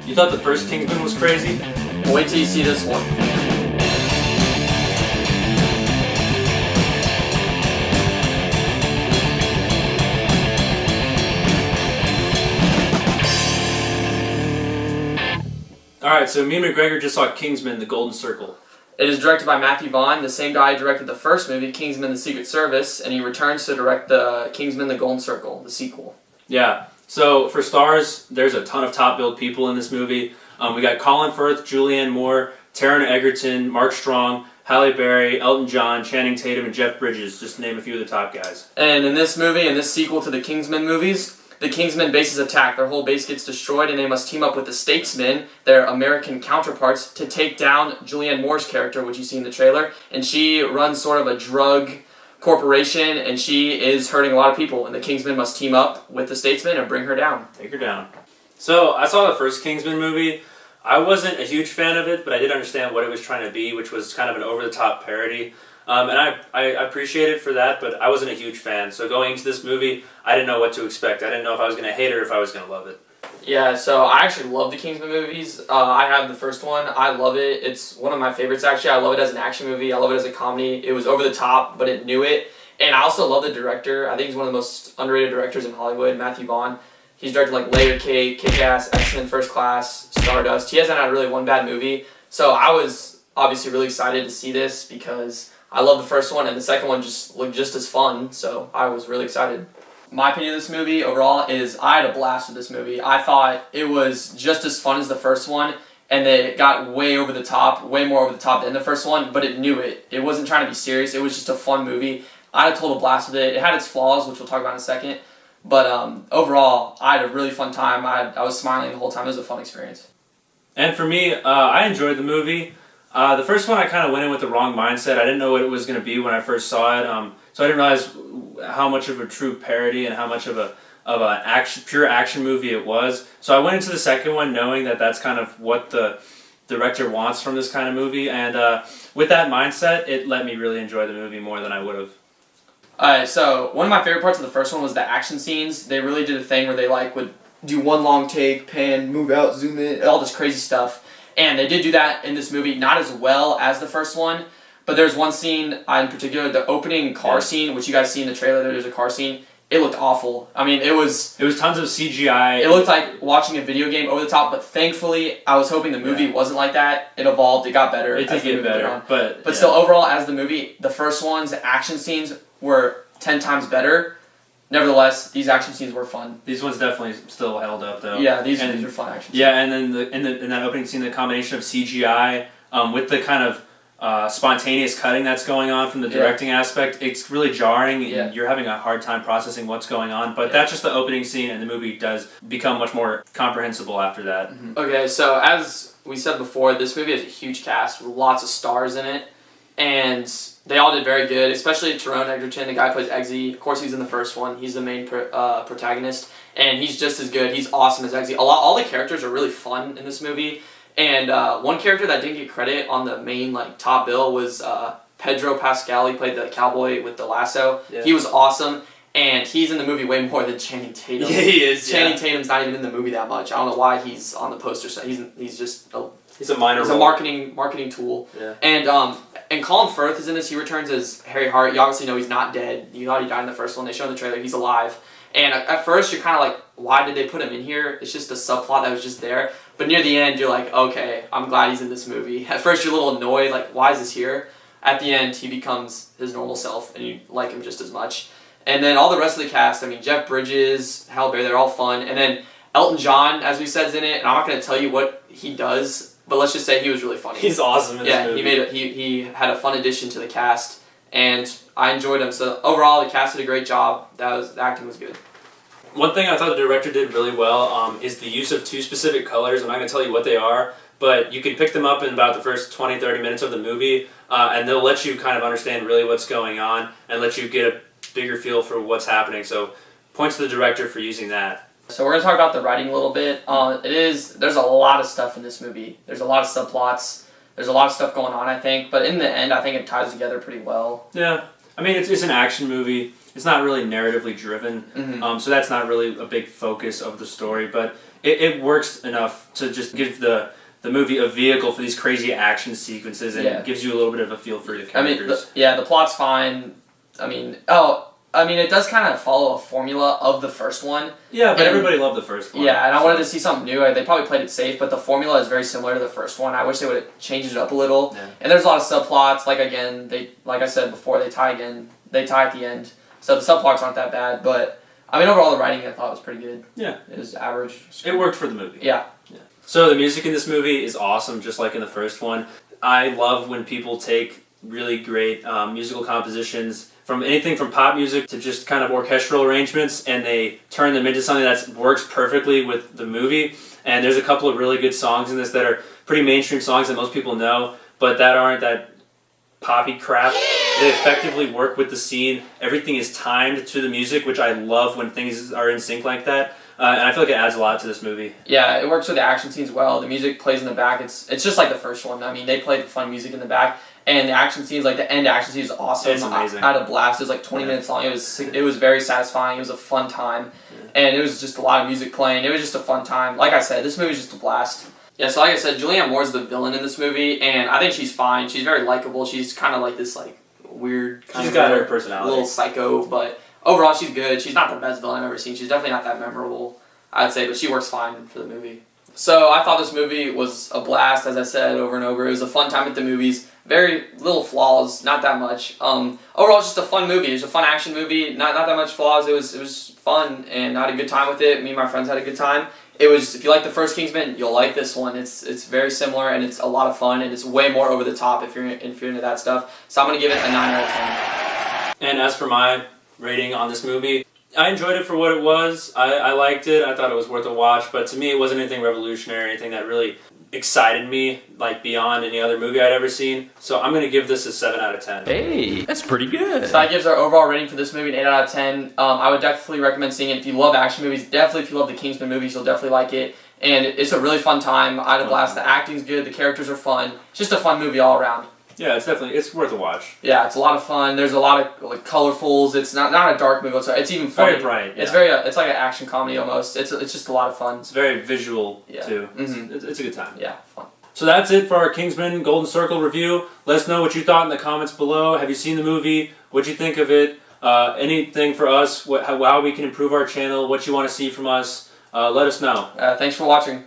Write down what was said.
You thought the first Kingsman was crazy? Wait till you see this one. Alright, so me and McGregor just saw Kingsman, The Golden Circle. It is directed by Matthew Vaughn, the same guy who directed the first movie, Kingsman: The Secret Service, and he returns to direct the Kingsman: The Golden Circle, the sequel. Yeah, so for stars, there's a ton of top-billed people in this movie. We got Colin Firth, Julianne Moore, Taron Egerton, Mark Strong, Halle Berry, Elton John, Channing Tatum, and Jeff Bridges, just to name a few of the top guys. And in this movie, in this sequel to the Kingsman movies, the Kingsman base is attacked, their whole base gets destroyed, and they must team up with the Statesmen, their American counterparts, to take down Julianne Moore's character, which you see in the trailer. And she runs sort of a drug corporation, and she is hurting a lot of people, and the Kingsmen must team up with the Statesmen and bring her down. Take her down. So, I saw the first Kingsman movie. I wasn't a huge fan of it, but I did understand what it was trying to be, which was kind of an over-the-top parody. And I appreciate it for that, but I wasn't a huge fan. So going into this movie, I didn't know what to expect. I didn't know if I was going to hate it or if I was going to love it. Yeah, so I actually love the Kingsman movies. I have the first one. I love it. It's one of my favorites, actually. I love it as an action movie. I love it as a comedy. It was over the top, but it knew it. And I also love the director. I think he's one of the most underrated directors in Hollywood, Matthew Vaughn. He's directed like Layer Cake, Kick-Ass, X-Men First Class, Stardust. He hasn't had really one bad movie. So I was obviously really excited to see this because I love the first one, and the second one just looked just as fun, so I was really excited. My opinion of this movie overall is I had a blast with this movie. I thought it was just as fun as the first one, and it got way over the top, way more over the top than the first one, but it knew it. It wasn't trying to be serious. It was just a fun movie. I had a total blast with it. It had its flaws, which we'll talk about in a second, but overall, I had a really fun time. I was smiling the whole time. It was a fun experience. And for me, I enjoyed the movie. The first one, I kind of went in with the wrong mindset. I didn't know what it was going to be when I first saw it, so I didn't realize how much of a true parody and how much of an pure action movie it was. So I went into the second one knowing that that's kind of what the director wants from this kind of movie, and with that mindset, it let me really enjoy the movie more than I would have. Alright, so one of my favorite parts of the first one was the action scenes. They really did a thing where they would do one long take, pan, move out, zoom in, all this crazy stuff. And they did do that in this movie, not as well as the first one, but there's one scene in particular, the opening car scene, which you guys see in the trailer, there's a car scene. It looked awful. I mean, it was tons of CGI. It looked like watching a video game over the top, but thankfully, I was hoping the movie wasn't like that. It evolved, it got better. It did get better, but still, overall, as the movie, the first one's action scenes were 10 times better. Nevertheless, these action scenes were fun. These ones definitely still held up, though. Yeah, these are fun action scenes. Yeah, and then in that opening scene, the combination of CGI with the kind of spontaneous cutting that's going on from the directing aspect, it's really jarring. And you're having a hard time processing what's going on. But that's just the opening scene, and the movie does become much more comprehensible after that. Mm-hmm. Okay, so as we said before, this movie has a huge cast with lots of stars in it, and they all did very good, especially Taron Egerton, the guy who plays Eggsy. Of course, he's in the first one. He's the main protagonist, and he's just as good. He's awesome as Eggsy. All the characters are really fun in this movie, and one character that didn't get credit on the main top bill was Pedro Pascal. He played the cowboy with the lasso. Yeah. He was awesome, and he's in the movie way more than Channing Tatum. Yeah, he is. Channing Tatum's not even in the movie that much. I don't know why he's on the poster. So he's just he's a minor. He's a marketing tool. Yeah. And Colin Firth is in this. He returns as Harry Hart. You obviously know he's not dead. You thought he died in the first one. They show in the trailer he's alive. And at first you're kind of like, why did they put him in here? It's just a subplot that was just there. But near the end you're like, okay, I'm glad he's in this movie. At first you're a little annoyed, like, why is this here? At the end he becomes his normal self and you like him just as much. And then all the rest of the cast, I mean, Jeff Bridges, Halle Berry, they're all fun. And then Elton John, as we said, is in it. And I'm not going to tell you what he does, but let's just say he was really funny. He's awesome in this movie. He had a fun addition to the cast, and I enjoyed him. So overall, the cast did a great job. The acting was good. One thing I thought the director did really well is the use of two specific colors. I'm not going to tell you what they are, but you can pick them up in about the first 20, 30 minutes of the movie, and they'll let you kind of understand really what's going on and let you get a bigger feel for what's happening. So points to the director for using that. So we're going to talk about the writing a little bit. There's a lot of stuff in this movie. There's a lot of subplots. There's a lot of stuff going on, I think. But in the end, I think it ties together pretty well. Yeah. I mean, it's an action movie. It's not really narratively driven. Mm-hmm. So that's not really a big focus of the story. But it works enough to just give the movie a vehicle for these crazy action sequences, and it gives you a little bit of a feel for the characters. The plot's fine. It does kind of follow a formula of the first one. Yeah, but everybody loved the first one. Yeah, and I wanted to see something new. They probably played it safe, but the formula is very similar to the first one. I wish they would have changed it up a little. Yeah. And there's a lot of subplots. Like I said before, they tie at the end. So the subplots aren't that bad, but overall the writing I thought was pretty good. Yeah, it was average. It worked for the movie. Yeah. So the music in this movie is awesome, just like in the first one. I love when people take really great musical compositions, from anything from pop music to just kind of orchestral arrangements, and they turn them into something that works perfectly with the movie. And there's a couple of really good songs in this that are pretty mainstream songs that most people know, but that aren't that poppy crap. They effectively work with the scene. Everything is timed to the music, which I love when things are in sync like that. And I feel like it adds a lot to this movie. Yeah, it works with the action scenes well. The music plays in the back. It's just like the first one. They played the fun music in the back. And the action scenes, like the end action scene is awesome. It's amazing. I had a blast. It was like 20 minutes long. It was very satisfying. It was a fun time. And it was just a lot of music playing. It was just a fun time. Like I said, this movie is just a blast. Yeah, so like I said, Julianne Moore's the villain in this movie, and I think she's fine. She's very likable. She's kind of like this weird kind of got her personality. Little psycho, but overall she's good. She's not the best villain I've ever seen. She's definitely not that memorable, I'd say, but she works fine for the movie. So I thought this movie was a blast, as I said over and over. It was a fun time at the movies. Very little flaws, not that much. Overall, it's just a fun movie. It's a fun action movie. Not that much flaws. It was fun, and I had a good time with it. Me and my friends had a good time. If you like the first Kingsman, you'll like this one. It's very similar, and it's a lot of fun, and it's way more over the top if you're into that stuff. So I'm gonna give it a 9 out of 10. And as for my rating on this movie, I enjoyed it for what it was. I liked it. I thought it was worth a watch, but to me it wasn't anything revolutionary, anything that really excited me beyond any other movie I'd ever seen. So I'm going to give this a 7 out of 10. Hey, that's pretty good. So that gives our overall rating for this movie an 8 out of 10. I would definitely recommend seeing it. If you love action movies, definitely if you love the Kingsman movies, you'll definitely like it. And it's a really fun time. I had a blast. The acting's good. The characters are fun. It's just a fun movie all around. Yeah, it's worth a watch. Yeah, it's a lot of fun. There's a lot of colorfuls. It's not a dark movie. It's even funny. Very bright. Yeah. It's like an action comedy almost. It's just a lot of fun. It's very visual too. Mm-hmm. It's a good time. Yeah, fun. So that's it for our Kingsman Golden Circle review. Let us know what you thought in the comments below. Have you seen the movie? What'd you think of it? Anything for us? How we can improve our channel? What you want to see from us? Let us know. Thanks for watching.